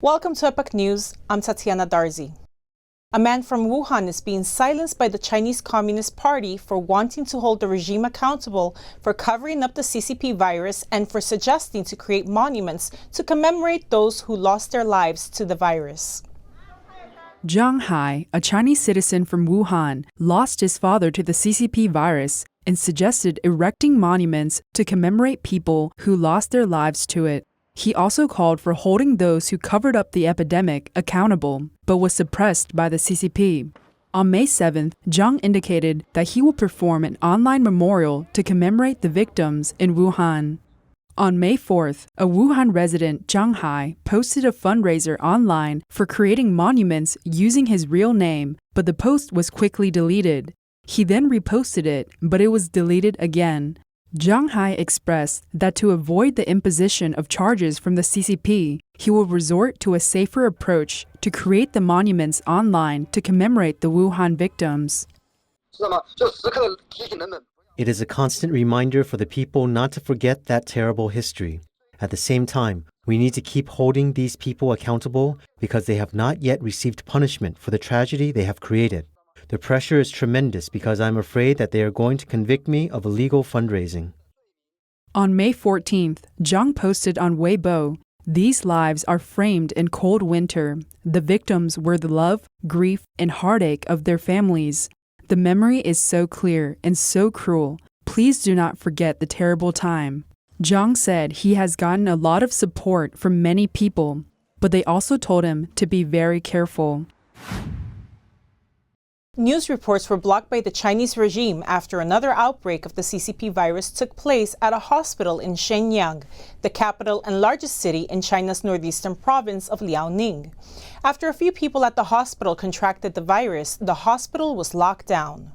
Welcome to Epoch News. I'm Tatiana Darzi. A man from Wuhan is being silenced by the Chinese Communist Party for wanting to hold the regime accountable for covering up the CCP virus and for suggesting to create monuments to commemorate those who lost their lives to the virus. Zhang Hai, a Chinese citizen from Wuhan, lost his father to the CCP virus and suggested erecting monuments to commemorate people who lost their lives to it. He also called for holding those who covered up the epidemic accountable, but was suppressed by the CCP. On May 7th, Zhang indicated that he will perform an online memorial to commemorate the victims in Wuhan. On May 4th, a Wuhan resident, Zhang Hai, posted a fundraiser online for creating monuments using his real name, but the post was quickly deleted. He then reposted it, but it was deleted again. Zhang Hai expressed that to avoid the imposition of charges from the CCP, he will resort to a safer approach to create the monuments online to commemorate the Wuhan victims. It is a constant reminder for the people not to forget that terrible history. At the same time, we need to keep holding these people accountable because they have not yet received punishment for the tragedy they have created. The pressure is tremendous because I'm afraid that they are going to convict me of illegal fundraising. On May 14th, Zhang posted on Weibo, "These lives are framed in cold winter. The victims were the love, grief, and heartache of their families. The memory is so clear and so cruel. Please do not forget the terrible time." Zhang said he has gotten a lot of support from many people, but they also told him to be very careful. News reports were blocked by the Chinese regime after another outbreak of the CCP virus took place at a hospital in Shenyang, the capital and largest city in China's northeastern province of Liaoning. After a few people at the hospital contracted the virus, the hospital was locked down.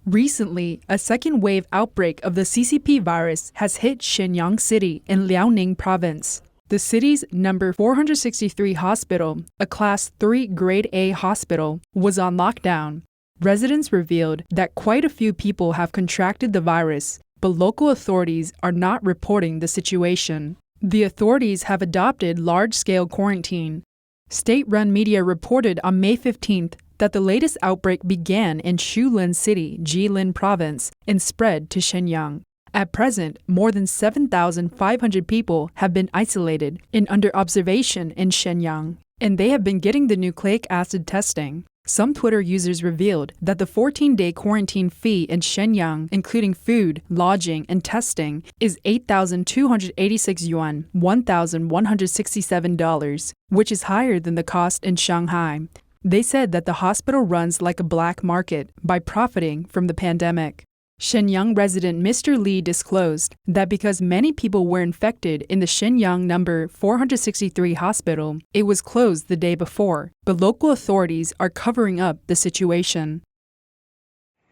Recently, a second wave outbreak of the CCP virus has hit Shenyang City in Liaoning province. The city's number 463 hospital, a Class 3 Grade A hospital, was on lockdown. Residents revealed that quite a few people have contracted the virus, but local authorities are not reporting the situation. The authorities have adopted large-scale quarantine. State-run media reported on May 15th that the latest outbreak began in Shulin City, Jilin Province, and spread to Shenyang. At present, more than 7,500 people have been isolated and under observation in Shenyang, and they have been getting the nucleic acid testing. Some Twitter users revealed that the 14-day quarantine fee in Shenyang, including food, lodging, and testing, is 8,286 yuan, $1,167, which is higher than the cost in Shanghai. They said that the hospital runs like a black market by profiting from the pandemic. Shenyang resident Mr. Li disclosed that because many people were infected in the Shenyang number 463 hospital, it was closed the day before, but local authorities are covering up the situation.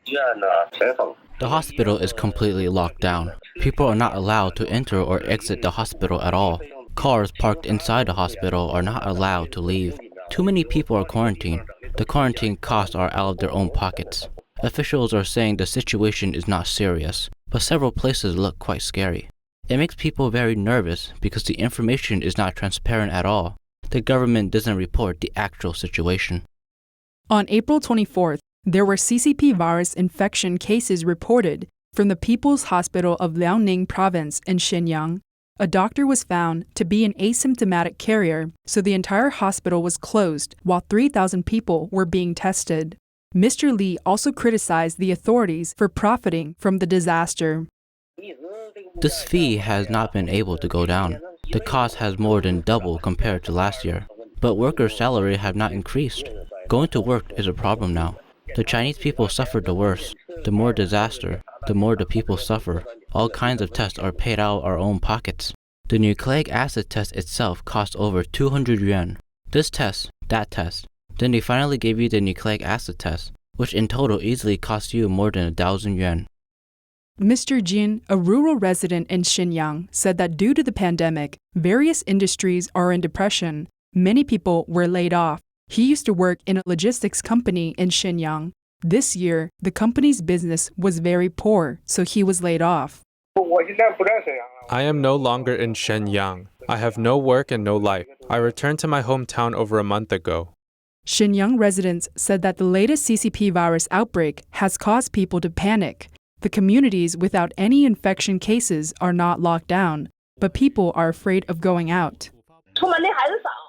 The hospital is completely locked down. People are not allowed to enter or exit the hospital at all. Cars parked inside the hospital are not allowed to leave. Too many people are quarantined. The quarantine costs are out of their own pockets. Officials are saying the situation is not serious, but several places look quite scary. It makes people very nervous because the information is not transparent at all. The government doesn't report the actual situation. On April 24th, there were CCP virus infection cases reported from the People's Hospital of Liaoning Province in Shenyang. A doctor was found to be an asymptomatic carrier, so the entire hospital was closed while 3,000 people were being tested. Mr. Li also criticized the authorities for profiting from the disaster. This fee has not been able to go down. The cost has more than doubled compared to last year, but workers' salaries have not increased. Going to work is a problem now. The Chinese people suffered the worst. The more disaster, the more the people suffer. All kinds of tests are paid out of our own pockets. The nucleic acid test itself costs over 200 yuan. This test, that test. Then they finally gave you the nucleic acid test, which in total easily costs you more than 1,000 yuan. Mr. Jin, a rural resident in Shenyang, said that due to the pandemic, various industries are in depression. Many people were laid off. He used to work in a logistics company in Shenyang. This year, the company's business was very poor, so he was laid off. I am no longer in Shenyang. I have no work and no life. I returned to my hometown over a month ago. Shenyang residents said that the latest CCP virus outbreak has caused people to panic. The communities without any infection cases are not locked down, but people are afraid of going out.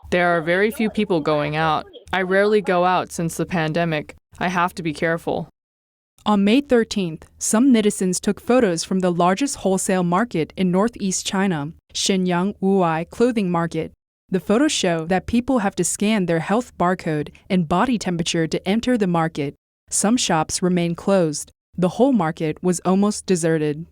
There are very few people going out. I rarely go out since the pandemic. I have to be careful. On May 13th, some netizens took photos from the largest wholesale market in northeast China, Shenyang Wuhai Clothing Market. The photos show that people have to scan their health barcode and body temperature to enter the market. Some shops remain closed. The whole market was almost deserted.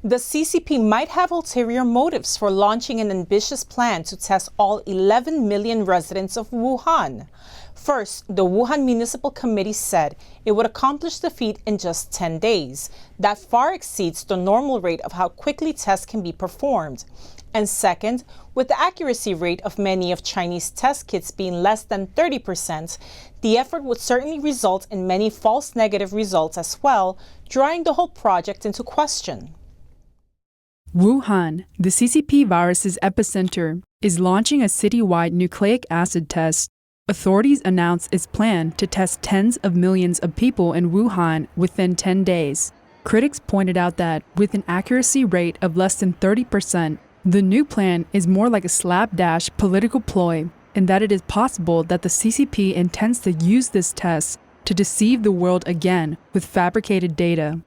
The CCP might have ulterior motives for launching an ambitious plan to test all 11 million residents of Wuhan. First, the Wuhan Municipal Committee said it would accomplish the feat in just 10 days. That far exceeds the normal rate of how quickly tests can be performed. And second, with the accuracy rate of many of Chinese test kits being less than 30%, the effort would certainly result in many false negative results as well, drawing the whole project into question. Wuhan, the CCP virus's epicenter, is launching a citywide nucleic acid test. Authorities announced its plan to test tens of millions of people in Wuhan within 10 days. Critics pointed out that, with an accuracy rate of less than 30%, the new plan is more like a slapdash political ploy, in that it is possible that the CCP intends to use this test to deceive the world again with fabricated data.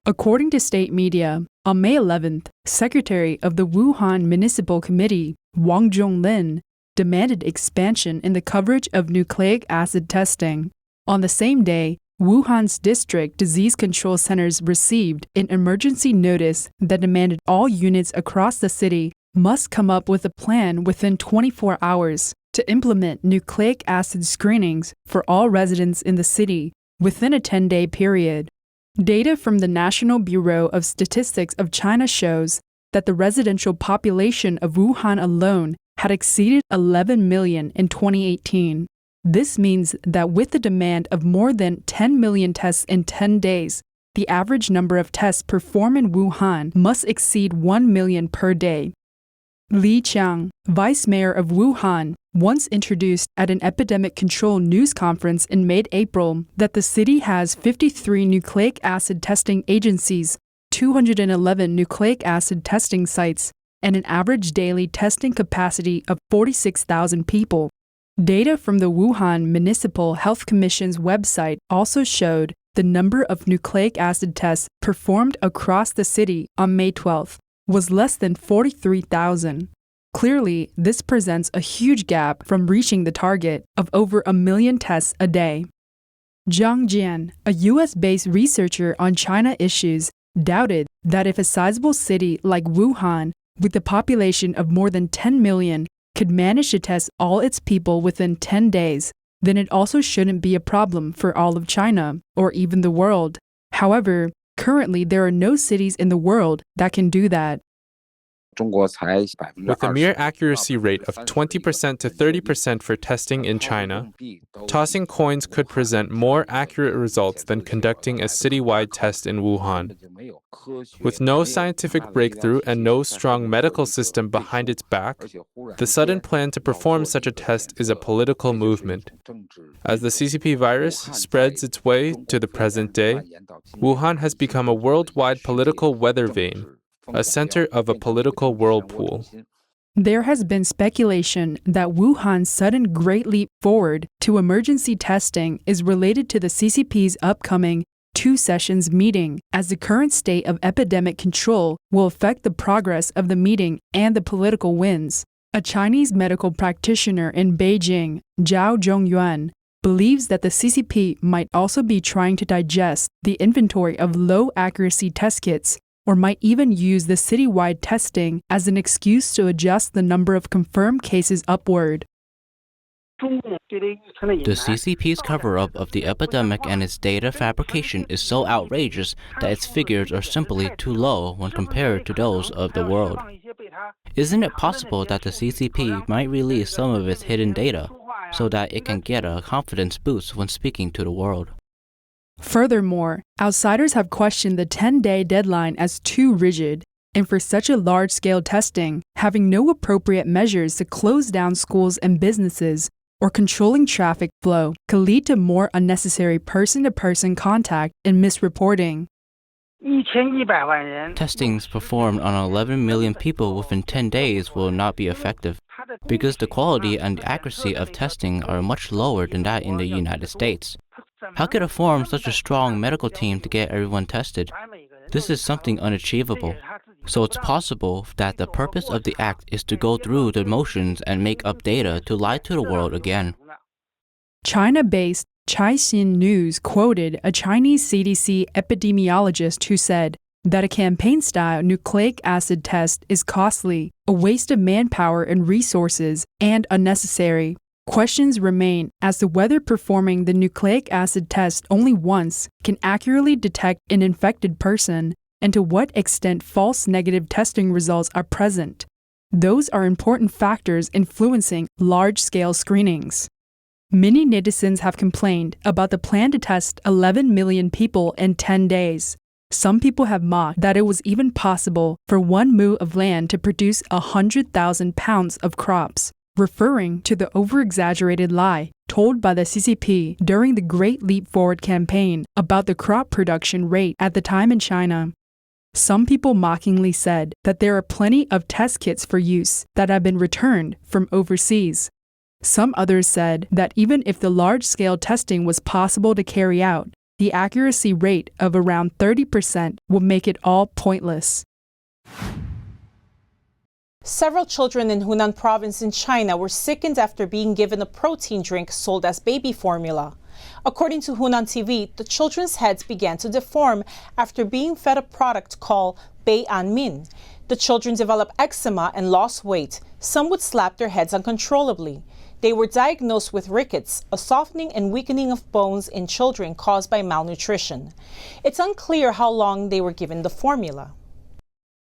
According to state media, on May 11th, Secretary of the Wuhan Municipal Committee, Wang Zhonglin, demanded expansion in the coverage of nucleic acid testing. On the same day, Wuhan's district disease control centers received an emergency notice that demanded all units across the city must come up with a plan within 24 hours to implement nucleic acid screenings for all residents in the city within a 10-day period. Data from the National Bureau of Statistics of China shows that the residential population of Wuhan alone had exceeded 11 million in 2018. This means that with the demand of more than 10 million tests in 10 days, the average number of tests performed in Wuhan must exceed 1 million per day. Li Qiang, vice mayor of Wuhan, once introduced at an epidemic control news conference in mid-April that the city has 53 nucleic acid testing agencies, 211 nucleic acid testing sites, and an average daily testing capacity of 46,000 people. Data from the Wuhan Municipal Health Commission's website also showed the number of nucleic acid tests performed across the city on May 12th was less than 43,000. Clearly, this presents a huge gap from reaching the target of over 1 million tests a day. Zhang Jian, a US-based researcher on China issues, doubted that if a sizable city like Wuhan, with a population of more than 10 million, could manage to test all its people within 10 days, then it also shouldn't be a problem for all of China, or even the world. However, currently there are no cities in the world that can do that. With a mere accuracy rate of 20% to 30% for testing in China, tossing coins could present more accurate results than conducting a citywide test in Wuhan. With no scientific breakthrough and no strong medical system behind its back, the sudden plan to perform such a test is a political movement. As the CCP virus spreads its way to the present day, Wuhan has become a worldwide political weather vane, a center of a political whirlpool. There has been speculation that Wuhan's sudden great leap forward to emergency testing is related to the CCP's upcoming 2 sessions meeting, as the current state of epidemic control will affect the progress of the meeting and the political winds. A Chinese medical practitioner in Beijing, Zhao Zhongyuan, believes that the CCP might also be trying to digest the inventory of low-accuracy test kits, or might even use the citywide testing as an excuse to adjust the number of confirmed cases upward. The CCP's cover-up of the epidemic and its data fabrication is so outrageous that its figures are simply too low when compared to those of the world. Isn't it possible that the CCP might release some of its hidden data so that it can get a confidence boost when speaking to the world? Furthermore, outsiders have questioned the 10-day deadline as too rigid, and for such a large-scale testing, having no appropriate measures to close down schools and businesses or controlling traffic flow could lead to more unnecessary person-to-person contact and misreporting. Testings performed on 11 million people within 10 days will not be effective because the quality and accuracy of testing are much lower than that in the United States. How could it form such a strong medical team to get everyone tested? This is something unachievable. So it's possible that the purpose of the act is to go through the motions and make up data to lie to the world again. China-based Caixin News quoted a Chinese CDC epidemiologist who said that a campaign-style nucleic acid test is costly, a waste of manpower and resources, and unnecessary. Questions remain as to whether performing the nucleic acid test only once can accurately detect an infected person and to what extent false negative testing results are present. Those are important factors influencing large-scale screenings. Many netizens have complained about the plan to test 11 million people in 10 days. Some people have mocked that it was even possible for 1 mu of land to produce 100,000 pounds of crops, referring to the over-exaggerated lie told by the CCP during the Great Leap Forward campaign about the crop production rate at the time in China. Some people mockingly said that there are plenty of test kits for use that have been returned from overseas. Some others said that even if the large-scale testing was possible to carry out, the accuracy rate of around 30% would make it all pointless. Several children in Hunan province in China were sickened after being given a protein drink sold as baby formula. According to Hunan TV, the children's heads began to deform after being fed a product called Bei An Min. The children developed eczema and lost weight. Some would slap their heads uncontrollably. They were diagnosed with rickets, a softening and weakening of bones in children caused by malnutrition. It's unclear how long they were given the formula.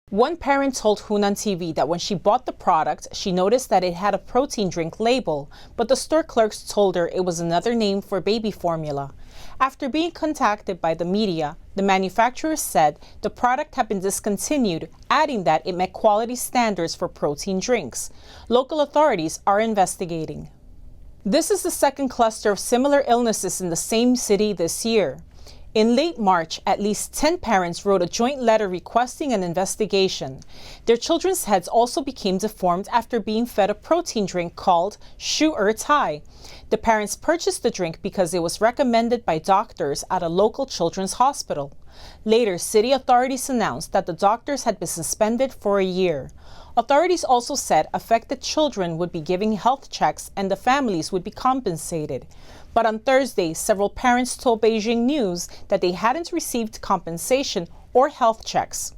One parent told Hunan TV that when she bought the product, she noticed that it had a protein drink label, but the store clerks told her it was another name for baby formula. After being contacted by the media, the manufacturer said the product had been discontinued, adding that it met quality standards for protein drinks. Local authorities are investigating. This is the second cluster of similar illnesses in the same city this year. In late March, at least 10 parents wrote a joint letter requesting an investigation. Their children's heads also became deformed after being fed a protein drink called Shu Tai. The parents purchased the drink because it was recommended by doctors at a local children's hospital. Later, city authorities announced that the doctors had been suspended for a year. Authorities also said affected children would be given health checks and the families would be compensated. But on Thursday, several parents told Beijing News that they hadn't received compensation or health checks.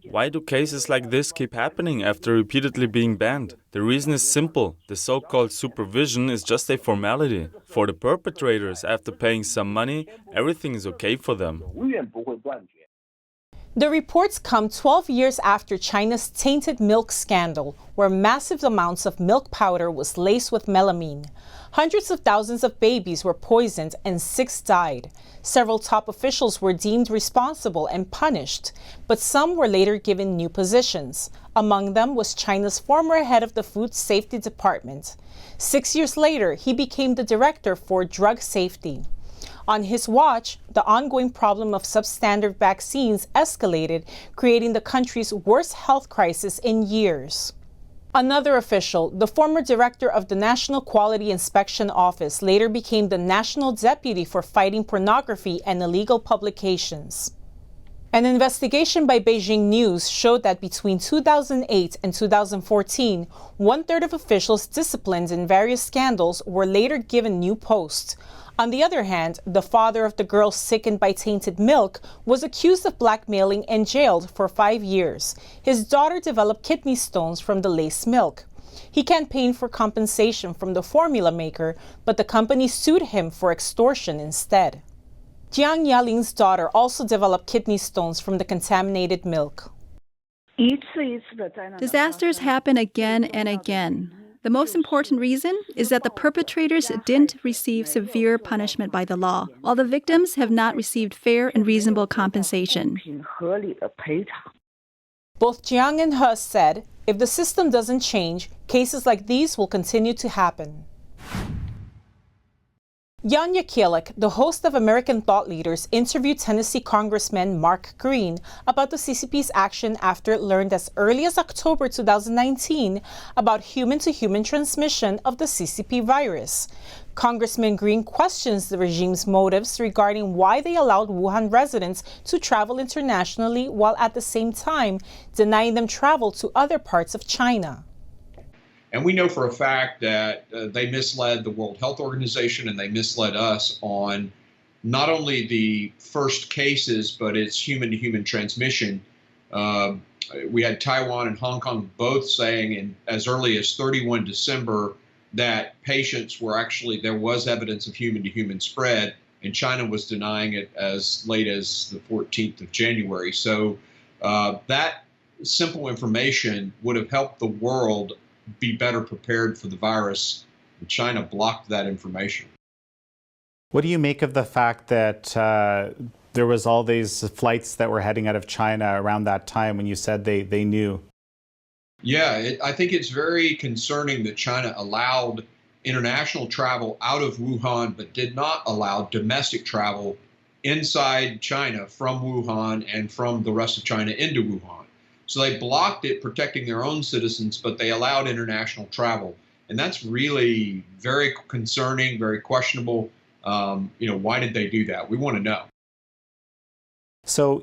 Why do cases like this keep happening after repeatedly being banned? The reason is simple. The so-called supervision is just a formality. For the perpetrators, after paying some money, everything is okay for them. The reports come 12 years after China's tainted milk scandal, where massive amounts of milk powder was laced with melamine. Hundreds of thousands of babies were poisoned and 6 died. Several top officials were deemed responsible and punished, but some were later given new positions. Among them was China's former head of the Food Safety Department. 6 years later, he became the director for drug safety. On his watch, the ongoing problem of substandard vaccines escalated, creating the country's worst health crisis in years. Another official, the former director of the National Quality Inspection Office, later became the National Deputy for Fighting Pornography and Illegal Publications. An investigation by Beijing News showed that between 2008 and 2014, one-third of officials disciplined in various scandals were later given new posts. On the other hand, the father of the girl sickened by tainted milk was accused of blackmailing and jailed for 5 years. His daughter developed kidney stones from the laced milk. He campaigned for compensation from the formula maker, but the company sued him for extortion instead. Jiang Yaling's daughter also developed kidney stones from the contaminated milk. Disasters happen again and again. The most important reason is that the perpetrators didn't receive severe punishment by the law, while the victims have not received fair and reasonable compensation. Both Jiang and He said, if the system doesn't change, cases like these will continue to happen. Jan Jekielek, the host of American Thought Leaders, interviewed Tennessee Congressman Mark Green about the CCP's action after it learned as early as October 2019 about human-to-human transmission of the CCP virus. Congressman Green questions the regime's motives regarding why they allowed Wuhan residents to travel internationally while at the same time denying them travel to other parts of China. And we know for a fact that they misled the World Health Organization and they misled us on not only the first cases, but its human-to-human transmission. We had Taiwan and Hong Kong both saying as early as 31 December that patients were actually, there was evidence of human-to-human spread, and China was denying it as late as the 14th of January. So that simple information would have helped the world be better prepared for the virus. China blocked that information. What do you make of the fact that there was all these flights that were heading out of China around that time when you said they knew? Yeah, I think it's very concerning that China allowed international travel out of Wuhan, but did not allow domestic travel inside China from Wuhan and from the rest of China into Wuhan. So they blocked it, protecting their own citizens, but they allowed international travel. And that's really very concerning, very questionable. Why did they do that? We want to know. So,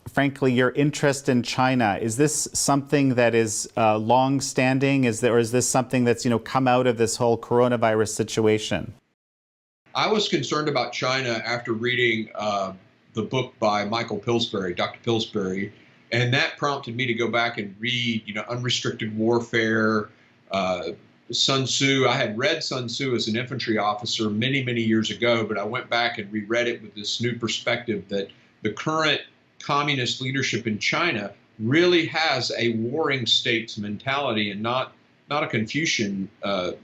frankly, your interest in China, is this something that is long-standing? Or is this something that's, come out of this whole coronavirus situation? I was concerned about China after reading the book by Michael Pillsbury, Dr. Pillsbury, and that prompted me to go back and read, Unrestricted Warfare, Sun Tzu. I had read Sun Tzu as an infantry officer many, many years ago, but I went back and reread it with this new perspective that the current communist leadership in China really has a warring states mentality and not a Confucian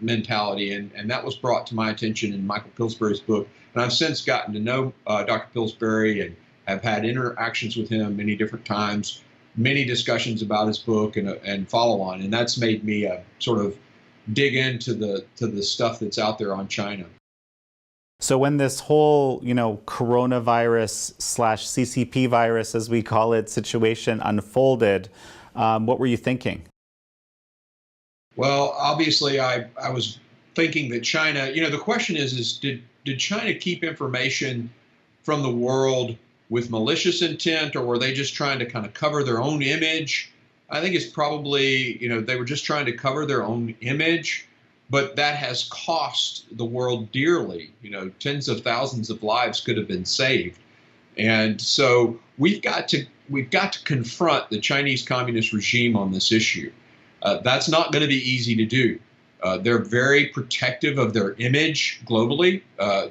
mentality. And that was brought to my attention in Michael Pillsbury's book. And I've since gotten to know Dr. Pillsbury and have had interactions with him many different times, many discussions about his book and follow on. And that's made me sort of dig into the stuff that's out there on China. So when this whole, coronavirus / CCP virus, as we call it, situation unfolded, what were you thinking? Well, obviously, I was thinking that China, the question is did China keep information from the world with malicious intent, or were they just trying to kind of cover their own image? I think it's probably, they were just trying to cover their own image, but that has cost the world dearly. Tens of thousands of lives could have been saved. And so we've got to confront the Chinese communist regime on this issue. That's not going to be easy to do. They're very protective of their image globally.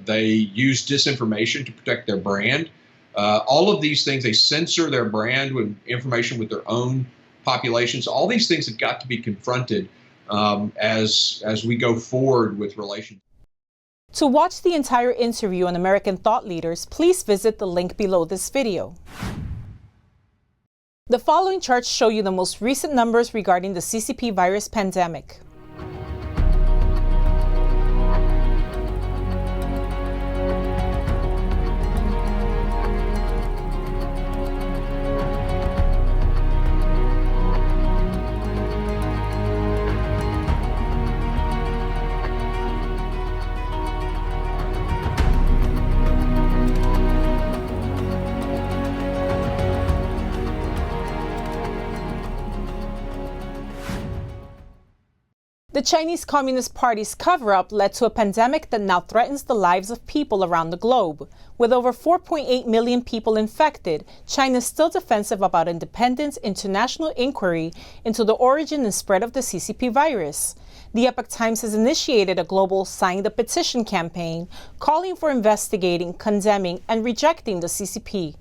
They use disinformation to protect their brand. All of these things, they censor their brand with information with their own populations. All these things have got to be confronted as we go forward with relations. To watch the entire interview on American Thought Leaders, please visit the link below this video. The following charts show you the most recent numbers regarding the CCP virus pandemic. The Chinese Communist Party's cover-up led to a pandemic that now threatens the lives of people around the globe. With over 4.8 million people infected, China is still defensive about independent international inquiry into the origin and spread of the CCP virus. The Epoch Times has initiated a global Sign the Petition campaign calling for investigating, condemning, and rejecting the CCP.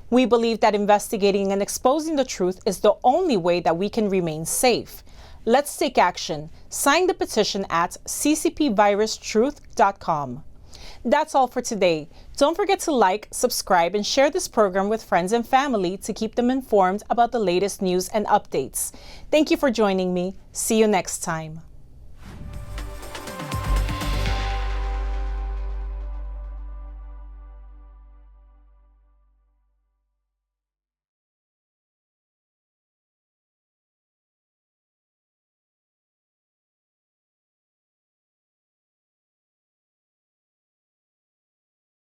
We believe that investigating and exposing the truth is the only way that we can remain safe. Let's take action. Sign the petition at ccpvirustruth.com. That's all for today. Don't forget to like, subscribe, and share this program with friends and family to keep them informed about the latest news and updates. Thank you for joining me. See you next time.